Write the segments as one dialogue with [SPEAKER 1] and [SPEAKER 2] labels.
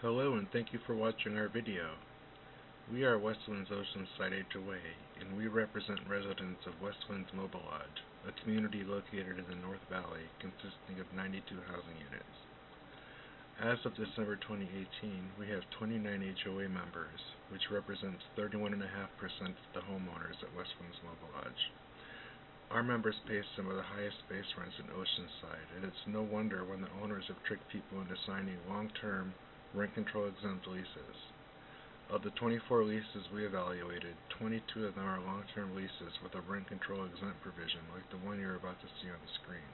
[SPEAKER 1] Hello and thank you for watching our video. We are Westwinds Oceanside HOA and we represent residents of Westwinds Mobile Lodge, a community located in the North Valley consisting of 92 housing units. As of December 2018, we have 29 HOA members, which represents 31.5% of the homeowners at Westwinds Mobile Lodge. Our members pay some of the highest base rents in Oceanside, and it's no wonder when the owners have tricked people into signing long-term, rent-control exempt leases. Of the 24 leases we evaluated, 22 of them are long-term leases with a rent-control exempt provision like the one you're about to see on the screen.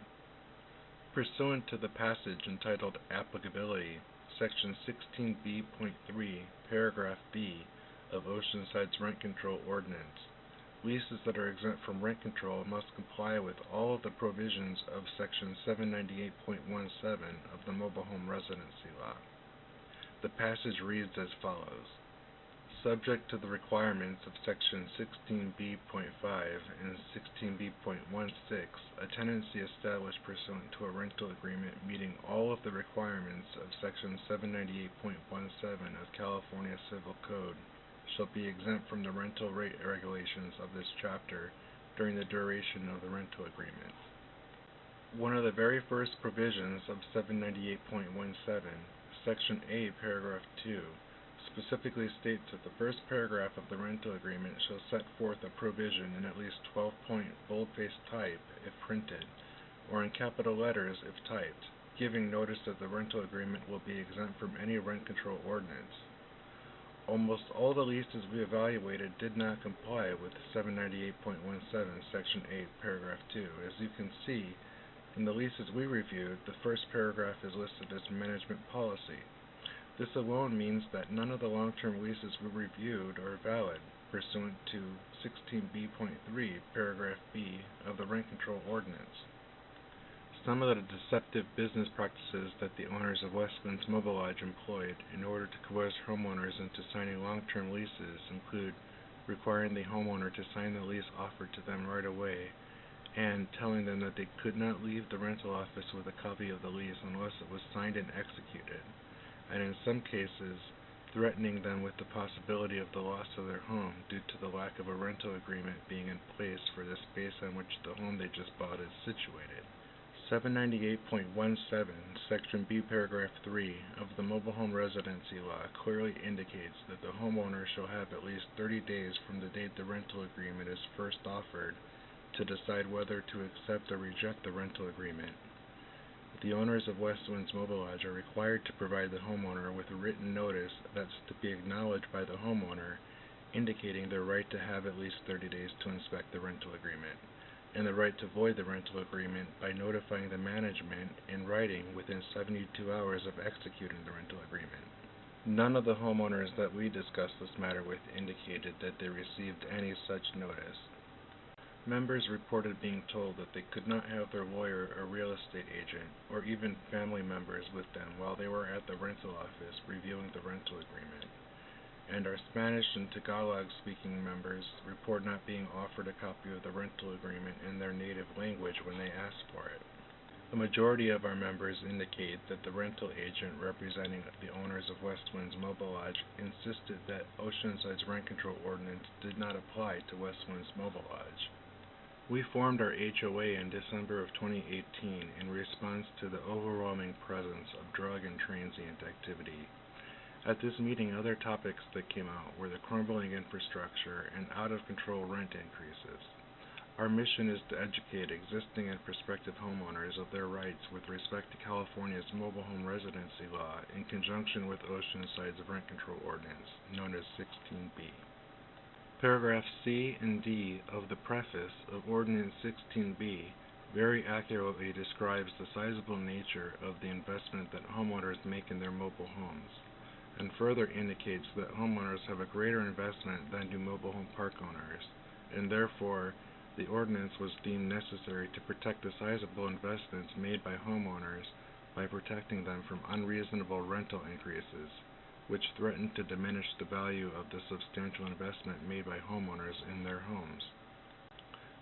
[SPEAKER 1] Pursuant to the passage entitled Applicability, Section 16B.3, Paragraph B of Oceanside's Rent Control Ordinance, leases that are exempt from rent control must comply with all of the provisions of Section 798.17 of the Mobile Home Residency Law. The passage reads as follows. Subject to the requirements of Section 16B.5 and 16B.16, a tenancy established pursuant to a rental agreement meeting all of the requirements of Section 798.17 of California Civil Code shall be exempt from the rental rate regulations of this chapter during the duration of the rental agreement. One of the very first provisions of 798.17, Section A, Paragraph 2, specifically states that the first paragraph of the rental agreement shall set forth a provision in at least 12-point bold-faced type if printed, or in capital letters if typed, giving notice that the rental agreement will be exempt from any rent control ordinance. Almost all the leases we evaluated did not comply with 798.17, Section 8, Paragraph 2. As you can see, in the leases we reviewed, the first paragraph is listed as management policy. This alone means that none of the long-term leases we reviewed are valid, pursuant to 16B.3, Paragraph B of the Rent Control Ordinance. Some of the deceptive business practices that the owners of Westwinds Mobile Lodge employed in order to coerce homeowners into signing long-term leases include requiring the homeowner to sign the lease offered to them right away, and telling them that they could not leave the rental office with a copy of the lease unless it was signed and executed, and in some cases, threatening them with the possibility of the loss of their home due to the lack of a rental agreement being in place for the space on which the home they just bought is situated. 798.17, Section B, Paragraph 3 of the Mobile Home Residency Law clearly indicates that the homeowner shall have at least 30 days from the date the rental agreement is first offered to decide whether to accept or reject the rental agreement. The owners of Westwinds Mobile Lodge are required to provide the homeowner with a written notice that's to be acknowledged by the homeowner, indicating their right to have at least 30 days to inspect the rental agreement, and the right to void the rental agreement by notifying the management in writing within 72 hours of executing the rental agreement. None of the homeowners that we discussed this matter with indicated that they received any such notice. Members reported being told that they could not have their lawyer or real estate agent, or even family members with them while they were at the rental office reviewing the rental agreement. And our Spanish and Tagalog-speaking members report not being offered a copy of the rental agreement in their native language when they asked for it. The majority of our members indicate that the rental agent representing the owners of Westwinds Mobile Lodge insisted that Oceanside's rent control ordinance did not apply to Westwinds Mobile Lodge. We formed our HOA in December of 2018 in response to the overwhelming presence of drug and transient activity. At this meeting, other topics that came out were the crumbling infrastructure and out-of-control rent increases. Our mission is to educate existing and prospective homeowners of their rights with respect to California's Mobile Home Residency Law in conjunction with Oceanside's Rent Control Ordinance, known as 16B. Paragraphs C and D of the preface of Ordinance 16B very accurately describes the sizable nature of the investment that homeowners make in their mobile homes, and further indicates that homeowners have a greater investment than do mobile home park owners, and therefore the ordinance was deemed necessary to protect the sizable investments made by homeowners by protecting them from unreasonable rental increases, which threatened to diminish the value of the substantial investment made by homeowners in their homes.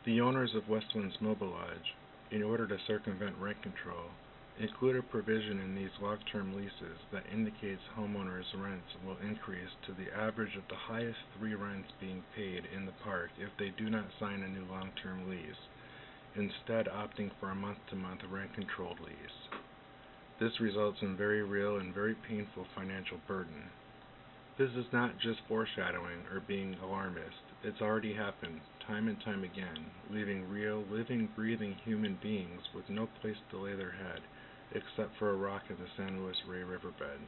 [SPEAKER 1] The owners of Westwinds Mobile Lodge, in order to circumvent rent control, Include a provision in these long-term leases that indicates homeowners' rents will increase to the average of the highest 3 rents being paid in the park if they do not sign a new long-term lease, instead opting for a month-to-month rent-controlled lease. This results in very real and very painful financial burden. This is not just foreshadowing or being alarmist. It's already happened, time and time again, leaving real, living, breathing human beings with no place to lay their head, except for a rock in the San Luis Rey riverbed.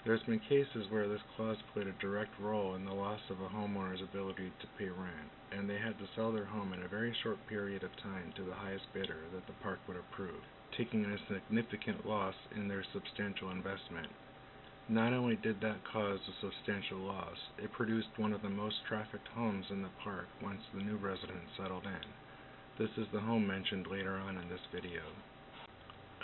[SPEAKER 1] There's been cases where this clause played a direct role in the loss of a homeowner's ability to pay rent, and they had to sell their home in a very short period of time to the highest bidder that the park would approve, taking a significant loss in their substantial investment. Not only did that cause a substantial loss, it produced one of the most trafficked homes in the park once the new residents settled in. This is the home mentioned later on in this video.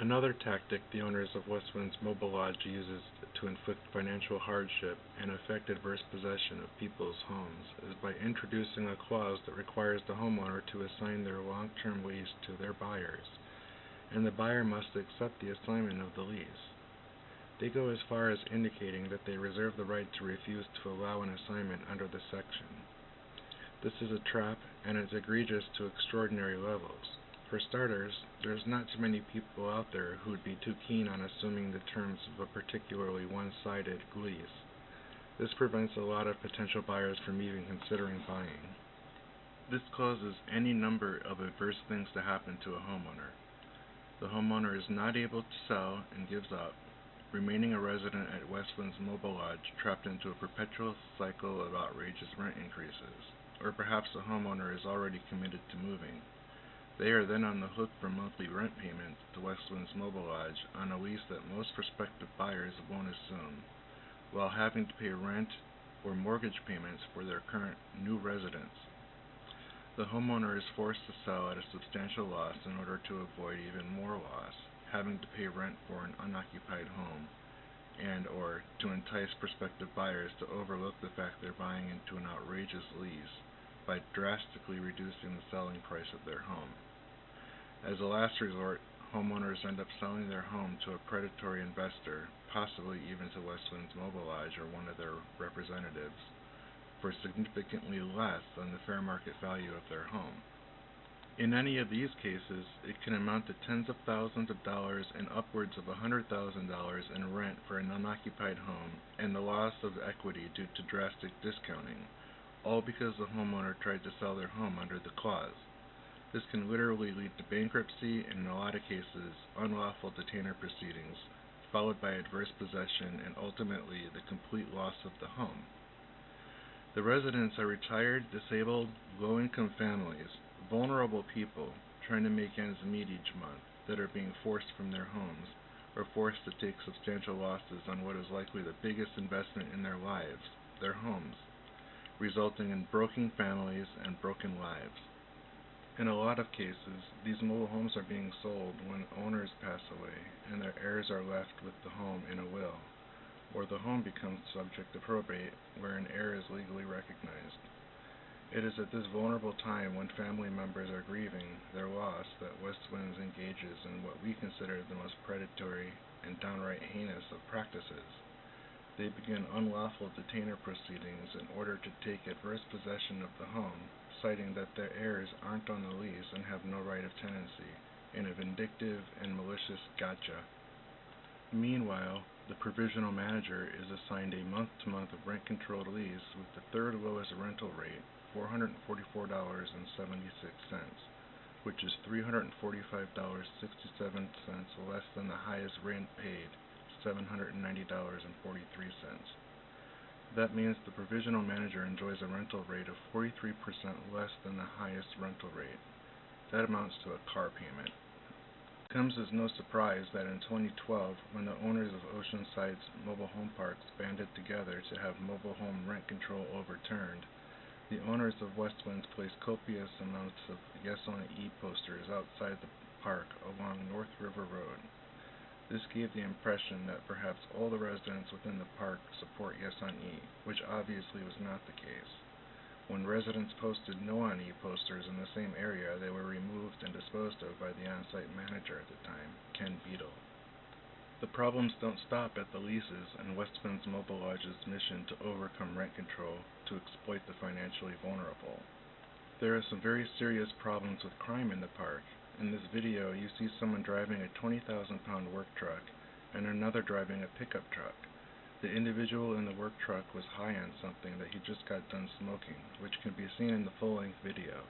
[SPEAKER 1] Another tactic the owners of Westwinds Mobile Lodge uses to inflict financial hardship and affect adverse possession of people's homes is by introducing a clause that requires the homeowner to assign their long-term lease to their buyers, and the buyer must accept the assignment of the lease. They go as far as indicating that they reserve the right to refuse to allow an assignment under the section. This is a trap, and it's egregious to extraordinary levels. For starters, there's not too many people out there who would be too keen on assuming the terms of a particularly one-sided lease. This prevents a lot of potential buyers from even considering buying. This causes any number of adverse things to happen to a homeowner. The homeowner is not able to sell and gives up, remaining a resident at Westwinds Mobile Lodge trapped into a perpetual cycle of outrageous rent increases, or perhaps the homeowner is already committed to moving. They are then on the hook for monthly rent payments to Westwinds Mobile Lodge on a lease that most prospective buyers won't assume, while having to pay rent or mortgage payments for their current new residence. The homeowner is forced to sell at a substantial loss in order to avoid even more loss, having to pay rent for an unoccupied home, and or to entice prospective buyers to overlook the fact they're buying into an outrageous lease by drastically reducing the selling price of their home. As a last resort, homeowners end up selling their home to a predatory investor, possibly even to Westwinds Mobile Lodge or one of their representatives, for significantly less than the fair market value of their home. In any of these cases, it can amount to tens of thousands of dollars and upwards of $100,000 in rent for an unoccupied home and the loss of equity due to drastic discounting, all because the homeowner tried to sell their home under the clause. This can literally lead to bankruptcy and, in a lot of cases, unlawful detainer proceedings, followed by adverse possession and ultimately the complete loss of the home. The residents are retired, disabled, low-income families, vulnerable people trying to make ends meet each month that are being forced from their homes or forced to take substantial losses on what is likely the biggest investment in their lives, their homes, resulting in broken families and broken lives. In a lot of cases, these mobile homes are being sold when owners pass away and their heirs are left with the home in a will, or the home becomes subject to probate where an heir is legally recognized. It is at this vulnerable time when family members are grieving their loss that Westwinds engages in what we consider the most predatory and downright heinous of practices. They begin unlawful detainer proceedings in order to take adverse possession of the home, citing that their heirs aren't on the lease and have no right of tenancy, in a vindictive and malicious gotcha. Meanwhile, the provisional manager is assigned a month-to-month rent-controlled lease with the third lowest rental rate, $444.76, which is $345.67 less than the highest rent paid, $790.43. That means the provisional manager enjoys a rental rate of 43% less than the highest rental rate. That amounts to a car payment. It comes as no surprise that in 2012, when the owners of Oceanside's mobile home parks banded together to have mobile home rent control overturned, the owners of Westwinds placed copious amounts of Yes on E posters outside the park along North River Road. This gave the impression that perhaps all the residents within the park support Yes on E, which obviously was not the case. When residents posted "No on E" posters in the same area, they were removed and disposed of by the on-site manager at the time, Ken Beadle. The problems don't stop at the leases and Westwinds Mobile Lodge's mission to overcome rent control to exploit the financially vulnerable. There are some very serious problems with crime in the park. In this video, you see someone driving a 20,000-pound work truck and another driving a pickup truck. The individual in the work truck was high on something that he just got done smoking, which can be seen in the full-length video.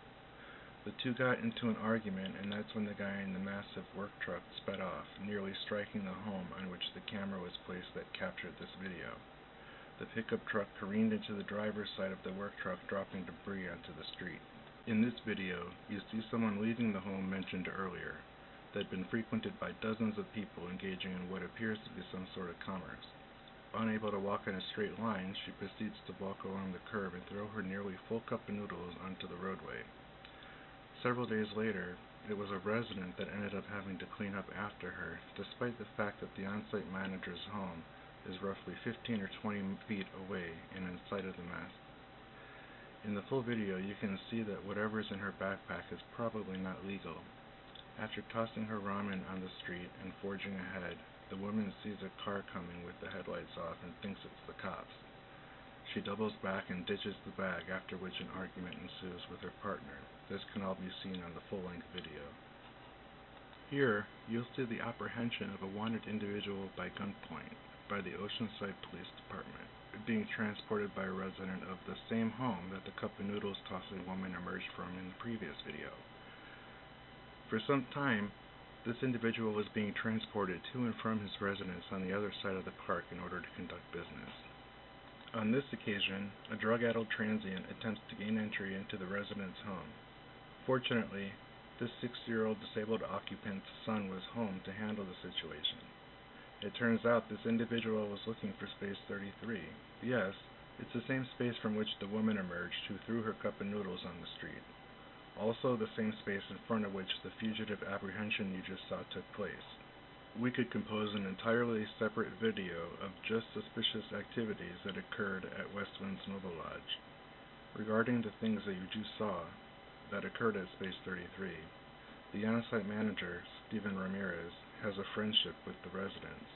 [SPEAKER 1] The two got into an argument, and that's when the guy in the massive work truck sped off, nearly striking the home on which the camera was placed that captured this video. The pickup truck careened into the driver's side of the work truck, dropping debris onto the street. In this video, you see someone leaving the home mentioned earlier, that had been frequented by dozens of people engaging in what appears to be some sort of commerce. Unable to walk in a straight line, she proceeds to walk along the curb and throw her nearly full cup of noodles onto the roadway. Several days later, it was a resident that ended up having to clean up after her, despite the fact that the on-site manager's home is roughly 15 or 20 feet away and in sight of the mess. In the full video, you can see that whatever's in her backpack is probably not legal. After tossing her ramen on the street and forging ahead, the woman sees a car coming with the headlights off and thinks it's the cops. She doubles back and ditches the bag, after which an argument ensues with her partner. This can all be seen on the full-length video. Here, you'll see the apprehension of a wanted individual by gunpoint by the Oceanside Police Department, being transported by a resident of the same home that the cup of noodles tossing woman emerged from in the previous video. For some time, this individual was being transported to and from his residence on the other side of the park in order to conduct business. On this occasion, a drug-addled transient attempts to gain entry into the resident's home. Fortunately, this 6-year-old disabled occupant's son was home to handle the situation. It turns out this individual was looking for space 33. Yes, it's the same space from which the woman emerged who threw her cup of noodles on the street. Also the same space in front of which the fugitive apprehension you just saw took place. We could compose an entirely separate video of just suspicious activities that occurred at Westwinds Mobile Lodge. Regarding the things that you just saw that occurred at Space 33, the on-site manager, Stephen Ramirez, has a friendship with the residents,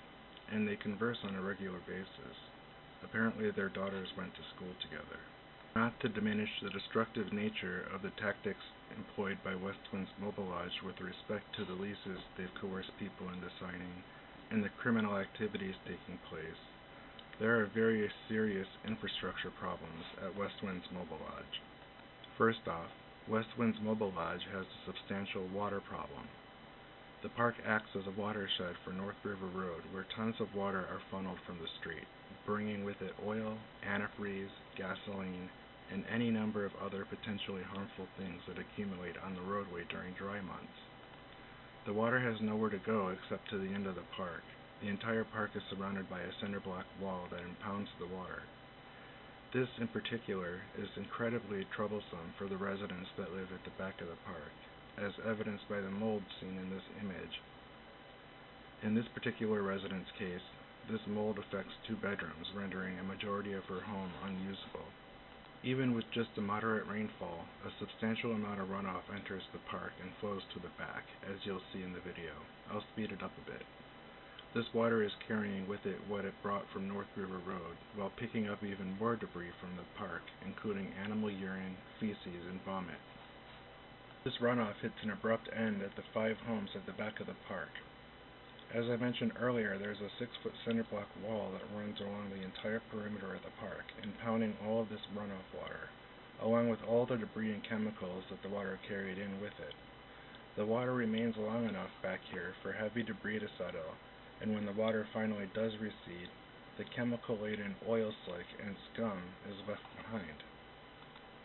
[SPEAKER 1] and they converse on a regular basis. Apparently their daughters went to school together. Not to diminish the destructive nature of the tactics employed by Westwinds Mobile Lodge with respect to the leases they've coerced people into signing and the criminal activities taking place, there are various serious infrastructure problems at Westwinds Mobile Lodge. First off, Westwinds Mobile Lodge has a substantial water problem. The park acts as a watershed for North River Road, where tons of water are funneled from the street, bringing with it oil, antifreeze, gasoline, and any number of other potentially harmful things that accumulate on the roadway during dry months. The water has nowhere to go except to the end of the park. The entire park is surrounded by a cinder block wall that impounds the water. This, in particular, is incredibly troublesome for the residents that live at the back of the park, as evidenced by the mold seen in this image. In this particular resident's case, this mold affects 2 bedrooms, rendering a majority of her home unusable. Even with just a moderate rainfall, a substantial amount of runoff enters the park and flows to the back, as you'll see in the video. I'll speed it up a bit. This water is carrying with it what it brought from North River Road, while picking up even more debris from the park, including animal urine, feces, and vomit. This runoff hits an abrupt end at the 5 homes at the back of the park. As I mentioned earlier, there's a 6-foot cinder block wall that runs along the entire perimeter of the park, impounding all of this runoff water, along with all the debris and chemicals that the water carried in with it. The water remains long enough back here for heavy debris to settle, and when the water finally does recede, the chemical-laden oil slick and scum is left behind.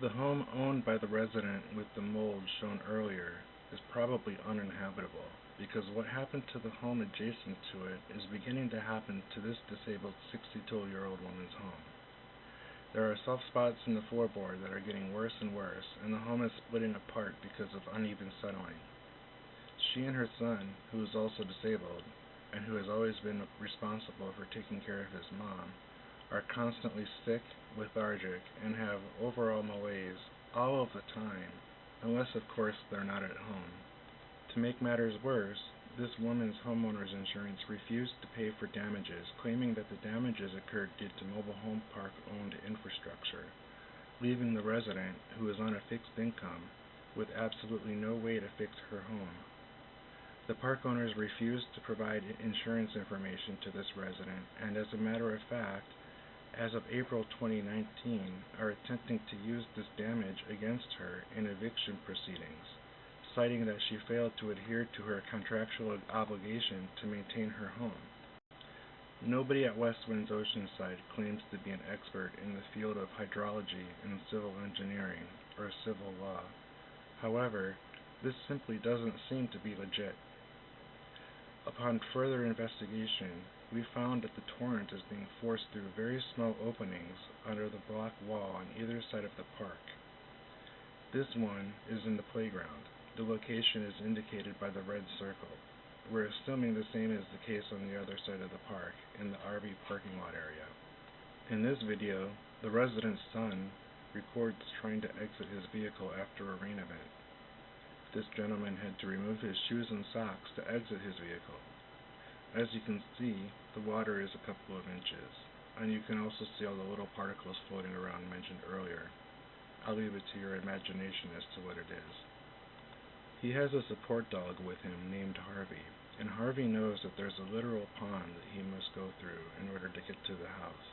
[SPEAKER 1] The home owned by the resident with the mold shown earlier is probably uninhabitable, because what happened to the home adjacent to it is beginning to happen to this disabled 62-year-old woman's home. There are soft spots in the floorboard that are getting worse and worse, and the home is splitting apart because of uneven settling. She and her son, who is also disabled, and who has always been responsible for taking care of his mom, are constantly sick, lethargic, and have overall malaise all of the time, unless of course they're not at home. To make matters worse, this woman's homeowner's insurance refused to pay for damages, claiming that the damages occurred due to mobile home park-owned infrastructure, leaving the resident, who is on a fixed income, with absolutely no way to fix her home. The park owners refused to provide insurance information to this resident, and as a matter of fact, as of April 2019, are attempting to use this damage against her in eviction proceedings, citing that she failed to adhere to her contractual obligation to maintain her home. Nobody at Westwinds Oceanside claims to be an expert in the field of hydrology and civil engineering, or civil law. However, this simply doesn't seem to be legit. Upon further investigation, we found that the torrent is being forced through very small openings under the block wall on either side of the park. This one is in the playground. The location is indicated by the red circle. We're assuming the same is the case on the other side of the park, in the RV parking lot area. In this video, the resident's son records trying to exit his vehicle after a rain event. This gentleman had to remove his shoes and socks to exit his vehicle. As you can see, the water is a couple of inches, and you can also see all the little particles floating around mentioned earlier. I'll leave it to your imagination as to what it is. He has a support dog with him named Harvey, and Harvey knows that there's a literal pond that he must go through in order to get to the house.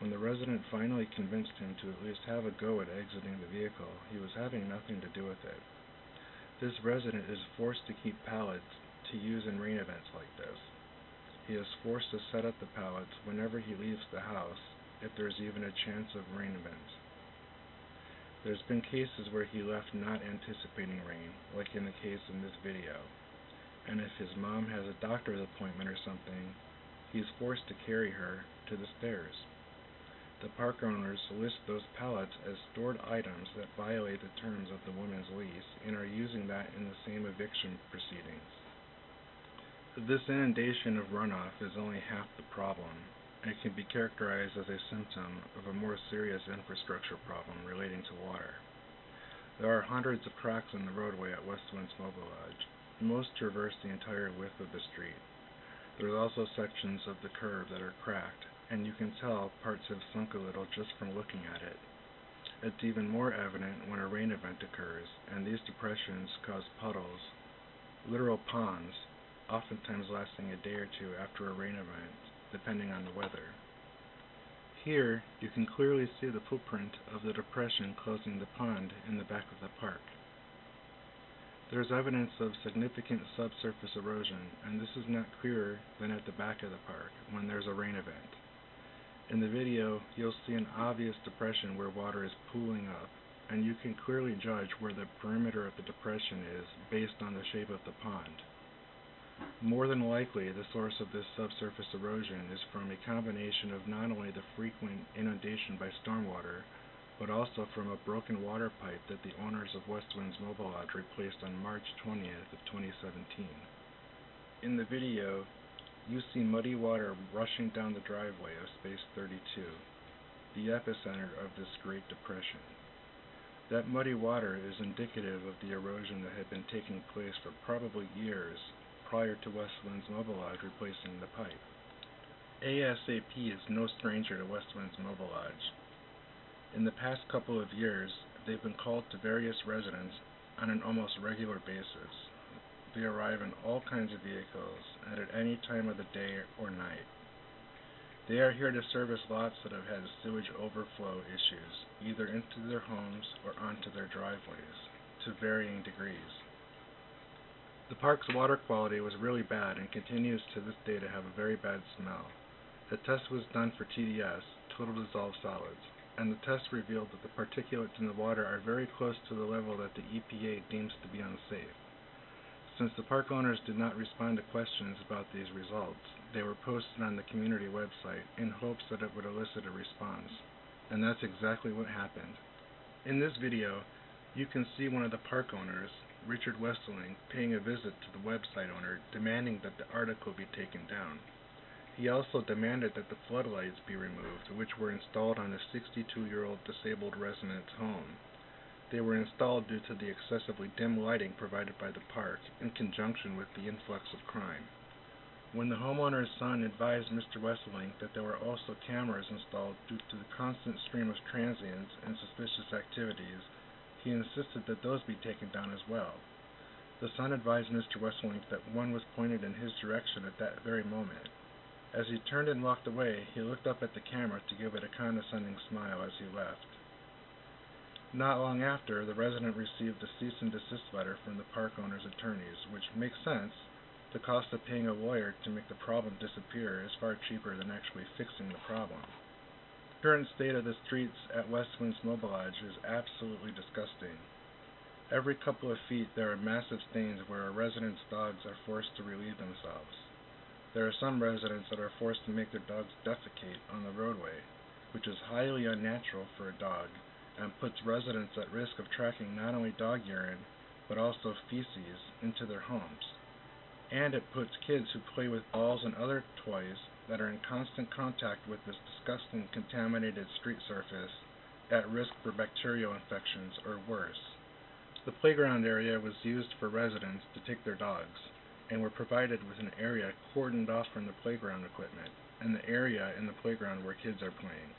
[SPEAKER 1] When the resident finally convinced him to at least have a go at exiting the vehicle, he was having nothing to do with it. This resident is forced to keep pallets to use in rain events like this. He is forced to set up the pallets whenever he leaves the house, if there's even a chance of rain events. There's been cases where he left not anticipating rain, like in the case in this video, and if his mom has a doctor's appointment or something, he's forced to carry her to the stairs. The park owners list those pallets as stored items that violate the terms of the woman's lease and are using that in the same eviction proceedings. This inundation of runoff is only half the problem, and can be characterized as a symptom of a more serious infrastructure problem relating to water. There are hundreds of cracks in the roadway at Westwinds Mobile Lodge. Most traverse the entire width of the street. There's also sections of the curb that are cracked, and you can tell parts have sunk a little just from looking at it. It's even more evident when a rain event occurs, and these depressions cause puddles, literal ponds, oftentimes lasting a day or two after a rain event, depending on the weather. Here, you can clearly see the footprint of the depression closing the pond in the back of the park. There's evidence of significant subsurface erosion, and this is not clearer than at the back of the park when there's a rain event. In the video, you'll see an obvious depression where water is pooling up, and you can clearly judge where the perimeter of the depression is based on the shape of the pond. More than likely, the source of this subsurface erosion is from a combination of not only the frequent inundation by stormwater, but also from a broken water pipe that the owners of Westwinds Mobile Lodge replaced on March 20th of 2017. In the video, you see muddy water rushing down the driveway of Space 32, the epicenter of this Great Depression. That muddy water is indicative of the erosion that had been taking place for probably years prior to Westwinds Mobile Lodge replacing the pipe. ASAP is no stranger to Westwinds Mobile Lodge. In the past couple of years, they've been called to various residents on an almost regular basis. They arrive in all kinds of vehicles and at any time of the day or night. They are here to service lots that have had sewage overflow issues, either into their homes or onto their driveways, to varying degrees. The park's water quality was really bad and continues to this day to have a very bad smell. The test was done for TDS, total dissolved solids, and the test revealed that the particulates in the water are very close to the level that the EPA deems to be unsafe. Since the park owners did not respond to questions about these results, they were posted on the community website in hopes that it would elicit a response, and that's exactly what happened. In this video, you can see one of the park owners, Richard Westling, paying a visit to the website owner demanding that the article be taken down. He also demanded that the floodlights be removed, which were installed on the 62-year-old disabled resident's home. They were installed due to the excessively dim lighting provided by the park, in conjunction with the influx of crime. When the homeowner's son advised Mr. Wesseling that there were also cameras installed due to the constant stream of transients and suspicious activities, he insisted that those be taken down as well. The son advised Mr. Wesseling that one was pointed in his direction at that very moment. As he turned and walked away, he looked up at the camera to give it a condescending smile as he left. Not long after, the resident received a cease and desist letter from the park owner's attorneys, which makes sense. The cost of paying a lawyer to make the problem disappear is far cheaper than actually fixing the problem. The current state of the streets at Westwinds Mobile Lodge is absolutely disgusting. Every couple of feet there are massive stains where a resident's dogs are forced to relieve themselves. There are some residents that are forced to make their dogs defecate on the roadway, which is highly unnatural for a dog and puts residents at risk of tracking not only dog urine, but also feces into their homes. And it puts kids who play with balls and other toys that are in constant contact with this disgusting contaminated street surface at risk for bacterial infections or worse. The playground area was used for residents to take their dogs, and were provided with an area cordoned off from the playground equipment, and the area in the playground where kids are playing.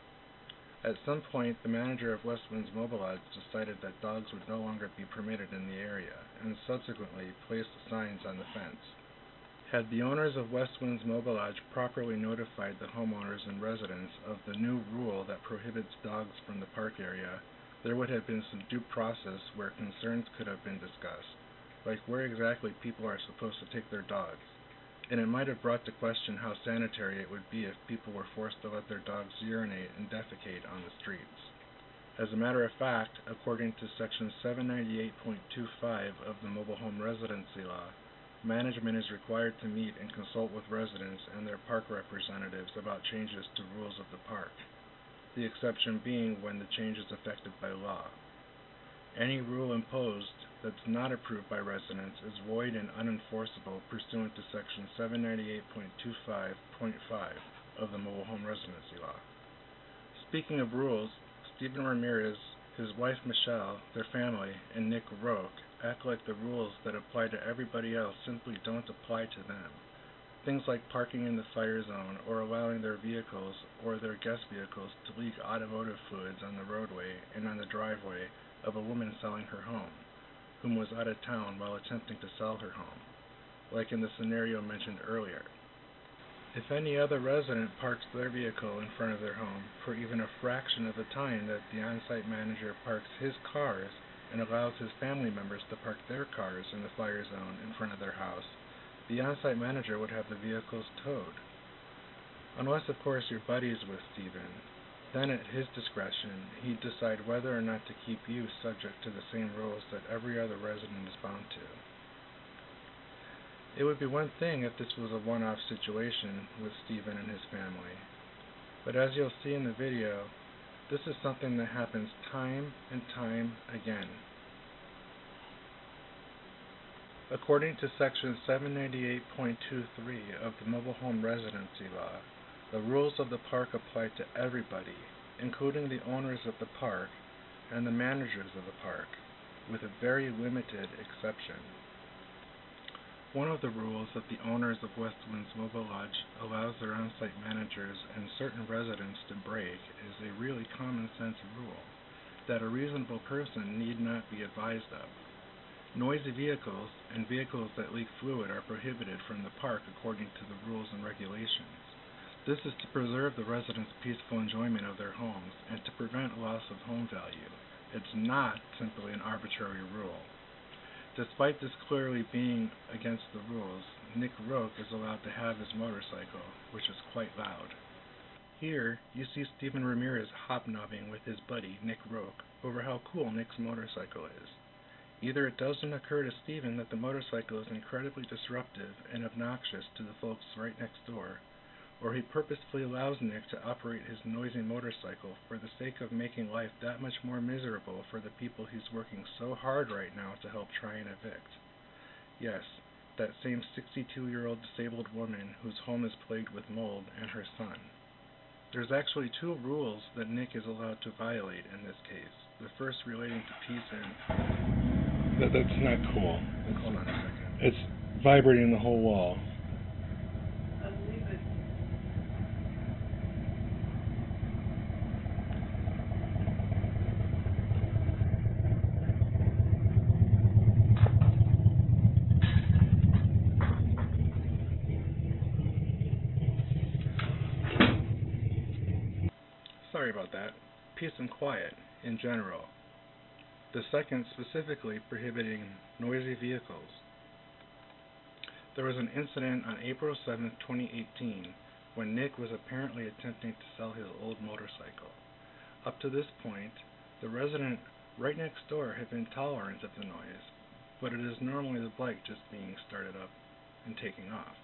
[SPEAKER 1] At some point, the manager of Westwinds Mobile Lodge decided that dogs would no longer be permitted in the area, and subsequently placed signs on the fence. Had the owners of Westwinds Mobile Lodge properly notified the homeowners and residents of the new rule that prohibits dogs from the park area, there would have been some due process where concerns could have been discussed, like where exactly people are supposed to take their dogs, and it might have brought to question how sanitary it would be if people were forced to let their dogs urinate and defecate on the streets. As a matter of fact, according to Section 798.25 of the Mobile Home Residency Law, management is required to meet and consult with residents and their park representatives about changes to rules of the park, the exception being when the change is affected by law. Any rule imposed that's not approved by residents is void and unenforceable pursuant to Section 798.25.5 of the Mobile Home Residency Law. Speaking of rules, Stephen Ramirez, his wife Michelle, their family, and Nick Roque act like the rules that apply to everybody else simply don't apply to them. Things like parking in the fire zone or allowing their vehicles or their guest vehicles to leak automotive fluids on the roadway and on the driveway of a woman selling her home, whom was out of town while attempting to sell her home, like in the scenario mentioned earlier. If any other resident parks their vehicle in front of their home for even a fraction of the time that the on-site manager parks his cars and allows his family members to park their cars in the fire zone in front of their house, the on-site manager would have the vehicles towed. Unless, of course, you're buddies with Stephen, then at his discretion, he'd decide whether or not to keep you subject to the same rules that every other resident is bound to. It would be one thing if this was a one-off situation with Stephen and his family, but as you'll see in the video, this is something that happens time and time again. According to Section 798.23 of the Mobile Home Residency Law, the rules of the park apply to everybody, including the owners of the park and the managers of the park, with a very limited exception. One of the rules that the owners of Westwinds Mobile Lodge allows their on-site managers and certain residents to break is a really common sense rule that a reasonable person need not be advised of. Noisy vehicles and vehicles that leak fluid are prohibited from the park according to the rules and regulations. This is to preserve the residents' peaceful enjoyment of their homes and to prevent loss of home value. It's not simply an arbitrary rule. Despite this clearly being against the rules, Nick Roque is allowed to have his motorcycle, which is quite loud. Here, you see Stephen Ramirez hobnobbing with his buddy Nick Roque over how cool Nick's motorcycle is. Either it doesn't occur to Stephen that the motorcycle is incredibly disruptive and obnoxious to the folks right next door, or he purposefully allows Nick to operate his noisy motorcycle for the sake of making life that much more miserable for the people he's working so hard right now to help try and evict. Yes, that same 62-year-old disabled woman whose home is plagued with mold, and her son. There's actually two rules that Nick is allowed to violate in this case. The first relating to peace and... That's not cool. Hold on a second. It's vibrating the whole wall. Sorry about that. Peace and quiet, in general. The second specifically prohibiting noisy vehicles. There was an incident on April 7, 2018, when Nick was apparently attempting to sell his old motorcycle. Up to this point, the resident right next door had been tolerant of the noise, but it is normally the bike just being started up and taking off.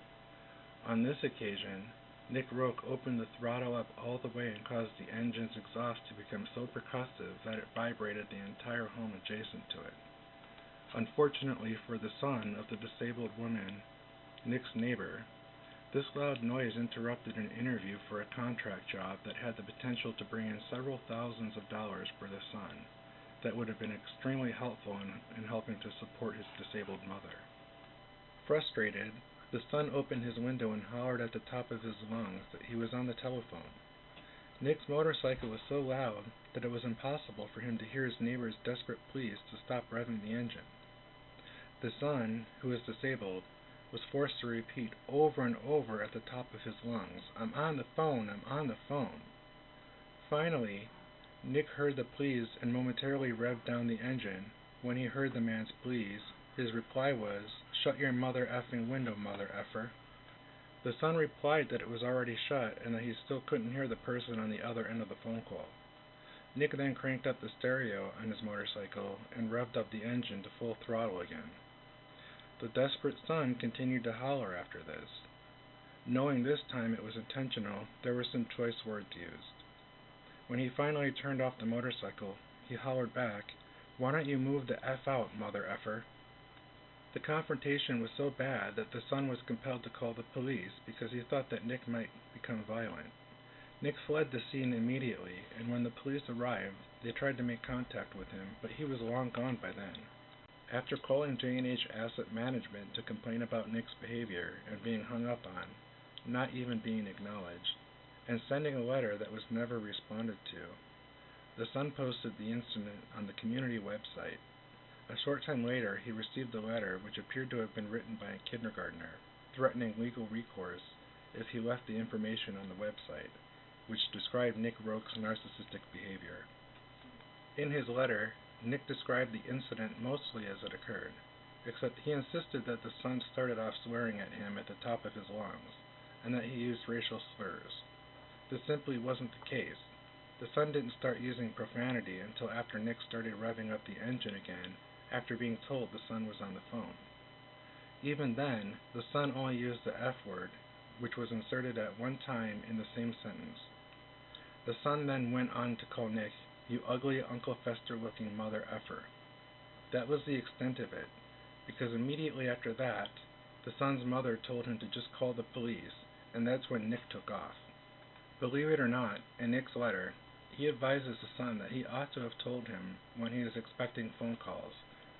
[SPEAKER 1] On this occasion, Nick Roque opened the throttle up all the way and caused the engine's exhaust to become so percussive that it vibrated the entire home adjacent to it. Unfortunately for the son of the disabled woman, Nick's neighbor, this loud noise interrupted an interview for a contract job that had the potential to bring in several thousands of dollars for the son that would have been extremely helpful in helping to support his disabled mother. Frustrated, the son opened his window and hollered at the top of his lungs that he was on the telephone. Nick's motorcycle was so loud that it was impossible for him to hear his neighbor's desperate pleas to stop revving the engine. The son, who is disabled, was forced to repeat over and over at the top of his lungs, "I'm on the phone, I'm on the phone." Finally, Nick heard the pleas and momentarily revved down the engine. When he heard the man's pleas, his reply was, "Shut your mother effing window, mother effer." The son replied that it was already shut and that he still couldn't hear the person on the other end of the phone call. Nick then cranked up the stereo on his motorcycle and revved up the engine to full throttle again. The desperate son continued to holler after this. Knowing this time it was intentional, there were some choice words used. When he finally turned off the motorcycle, he hollered back, "Why don't you move the F out, mother effer?" The confrontation was so bad that the son was compelled to call the police because he thought that Nick might become violent. Nick fled the scene immediately, and when the police arrived, they tried to make contact with him, but he was long gone by then. After calling J&H Asset Management to complain about Nick's behavior and being hung up on, not even being acknowledged, and sending a letter that was never responded to, the son posted the incident on the community website. A short time later, he received a letter which appeared to have been written by a kindergartner, threatening legal recourse if he left the information on the website, which described Nick Roque's narcissistic behavior. In his letter, Nick described the incident mostly as it occurred, except he insisted that the son started off swearing at him at the top of his lungs, and that he used racial slurs. This simply wasn't the case. The son didn't start using profanity until after Nick started revving up the engine again, after being told the son was on the phone. Even then, the son only used the F word, which was inserted at one time in the same sentence. The son then went on to call Nick, "You ugly Uncle Fester-looking mother effer." That was the extent of it, because immediately after that, the son's mother told him to just call the police, and that's when Nick took off. Believe it or not, in Nick's letter, he advises the son that he ought to have told him when he is expecting phone calls,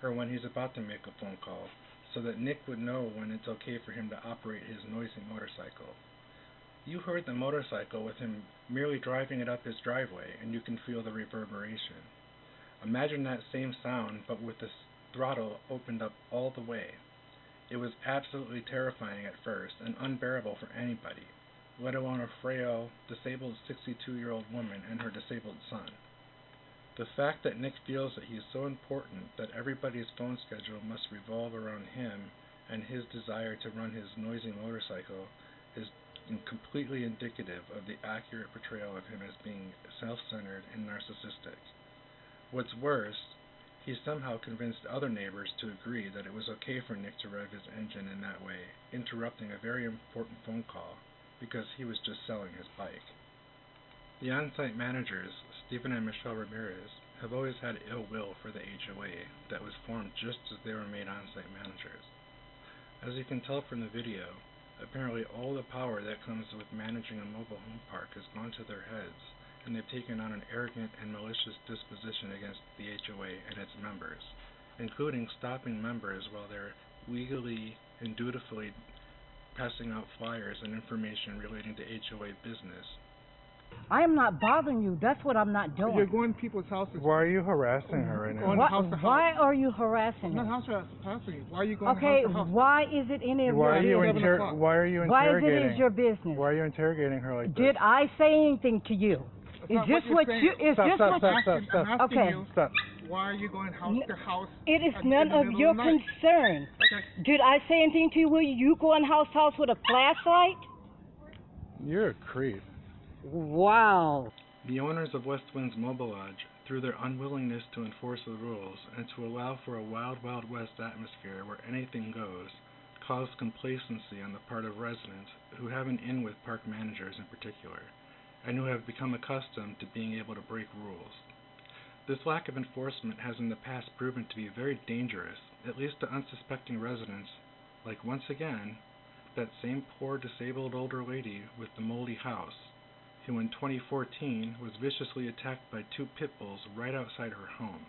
[SPEAKER 1] or when he's about to make a phone call, so that Nick would know when it's okay for him to operate his noisy motorcycle. You heard the motorcycle with him merely driving it up his driveway, and you can feel the reverberation. Imagine that same sound, but with the throttle opened up all the way. It was absolutely terrifying at first, and unbearable for anybody, let alone a frail, disabled 62-year-old woman and her disabled son. The fact that Nick feels that he is so important that everybody's phone schedule must revolve around him and his desire to run his noisy motorcycle is completely indicative of the accurate portrayal of him as being self-centered and narcissistic. What's worse, he somehow convinced other neighbors to agree that it was okay for Nick to rev his engine in that way, interrupting a very important phone call because he was just selling his bike. The on-site managers, Stephen and Michelle Ramirez, have always had ill will for the HOA that was formed just as they were made on-site managers. As you can tell from the video, apparently all the power that comes with managing a mobile home park has gone to their heads, and they've taken on an arrogant and malicious disposition against the HOA and its members, including stopping members while they're legally and dutifully passing out flyers and information relating to HOA business.
[SPEAKER 2] I am not bothering you. That's what I'm not doing.
[SPEAKER 3] You're going to people's houses.
[SPEAKER 1] Why are you harassing her right now?
[SPEAKER 3] House to house.
[SPEAKER 2] Why are you harassing
[SPEAKER 3] I'm not
[SPEAKER 2] her?
[SPEAKER 3] harassing you. Why are you going
[SPEAKER 2] Okay,
[SPEAKER 3] house to house?
[SPEAKER 2] why is it any of
[SPEAKER 1] Why
[SPEAKER 2] your
[SPEAKER 1] are you
[SPEAKER 2] business?
[SPEAKER 1] why are you
[SPEAKER 2] Why
[SPEAKER 1] interrogating?
[SPEAKER 2] is it your business?
[SPEAKER 1] Why are you interrogating her like
[SPEAKER 2] Did
[SPEAKER 1] this?
[SPEAKER 2] I say anything to you? Is this what you? Is
[SPEAKER 1] Stop,
[SPEAKER 2] this
[SPEAKER 1] stop,
[SPEAKER 2] what?
[SPEAKER 1] stop,
[SPEAKER 2] you,
[SPEAKER 1] stop, stop.
[SPEAKER 3] I'm asking
[SPEAKER 2] Okay.
[SPEAKER 3] you,
[SPEAKER 1] Stop.
[SPEAKER 3] why are you going house to house?
[SPEAKER 2] It is
[SPEAKER 3] at
[SPEAKER 2] none
[SPEAKER 3] the
[SPEAKER 2] of
[SPEAKER 3] middle
[SPEAKER 2] your
[SPEAKER 3] the night?
[SPEAKER 2] concern.
[SPEAKER 3] Okay.
[SPEAKER 2] Did I say anything to you? Were you going house to house with a flashlight?
[SPEAKER 1] You're a creep.
[SPEAKER 2] Wow.
[SPEAKER 1] The owners of Westwinds Mobile Lodge, through their unwillingness to enforce the rules and to allow for a wild, wild west atmosphere where anything goes, caused complacency on the part of residents who have an in with park managers in particular, and who have become accustomed to being able to break rules. This lack of enforcement has in the past proven to be very dangerous, at least to unsuspecting residents, like once again, that same poor disabled older lady with the moldy house, who in 2014 was viciously attacked by 2 pit bulls right outside her home.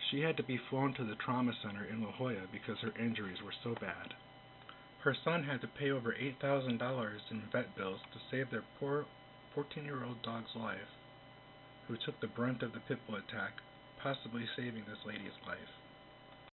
[SPEAKER 1] She had to be flown to the trauma center in La Jolla because her injuries were so bad. Her son had to pay over $8,000 in vet bills to save their poor 14-year-old dog's life, who took the brunt of the pit bull attack, possibly saving this lady's life.